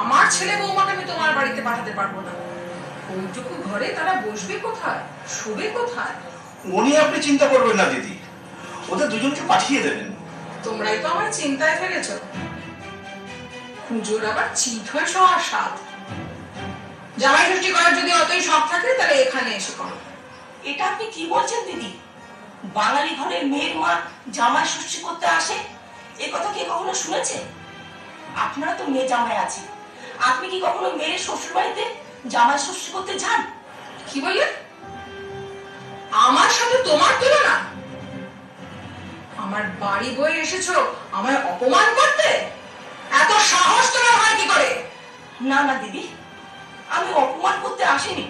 আমার ছেলে বৌমাকে আমি তোমার বাড়িতে পাঠাতে পারবো না। ওইটুকু ঘরে তারা বসবে কোথায়, শোবে কোথায়? উনি আপনি চিন্তা করবেন না দিদি, ওদের দুজনকে পাঠিয়ে দেবেন। তোমরাই তো আমার চিন্তায় ফেলেছ। পুজোর আবার চিত হয়ে শোয়ার স্বাদ। জামাই ষষ্ঠী করার যদি অতই শখ থাকে তাহলে এখানে এসে করো। এটা আপনি কি বলছেন দিদি? বাঙালি ঘরের মেয়ের মা জামাই ষষ্ঠী করতে আসে, এ কথা কে কখনো শুনেছে? আপনারা তো মেয়ে জামাই আছে, আপনি কি কখনো মেয়ের শ্বশুর বাড়িতে জামাই ষষ্ঠী করতে যান? কি বললে? আমার সাথে তোমার তুলনা? আমার বাড়ি বয়ে এসেছো আমায় অপমান করতে? এত সাহস তোমার হয় কি করে? না না দিদি, আমি অপমান করতে আসিনি,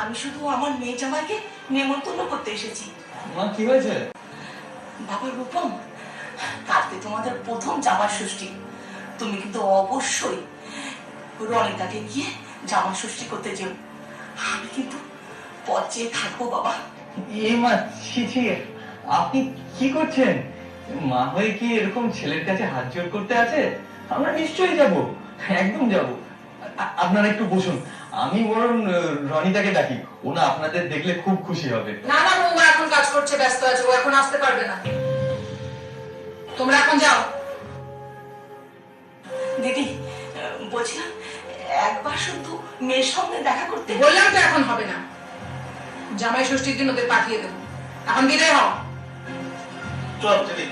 আমি শুধু আমার মেয়ে জামাইকে নেমন্তন্ন করতে এসেছি। মা কি হয়েছে? বাবা রূপম, কালকে তোমাদের প্রথম জামাই ষষ্ঠী, তুমি কিন্তু অবশ্যই রনিতাকে গিয়ে জামাই ষষ্ঠী করতে যেও। আমি কিন্তু পথ চেয়ে থাকবো বাবা। এ মা, ছি ছি, আপনি কি করছেন? মা হয়ে কি এরকম ছেলের কাছে হাত জোর করতে আছে? আমরা নিশ্চয়ই যাব, একদম যাব। আপনারা একটু বসুন, আমি বরং রনিতাকে ডাকি, ওনা আপনাদের দেখলে খুব খুশি হবে। না না, বৌমা এখন কাজ করছে, ব্যস্ত আছে, ও এখন আসতে পারবে না। তোমরা এখন যাও। দিদি, বলছিলাম একবার শুধু মেয়ের সঙ্গে দেখা করতে। বললাম তো এখন হবে না। জামাই ষষ্ঠীর দিন ওদের পাঠিয়ে দেবো। এখন বিদায় হও। চল দিদি।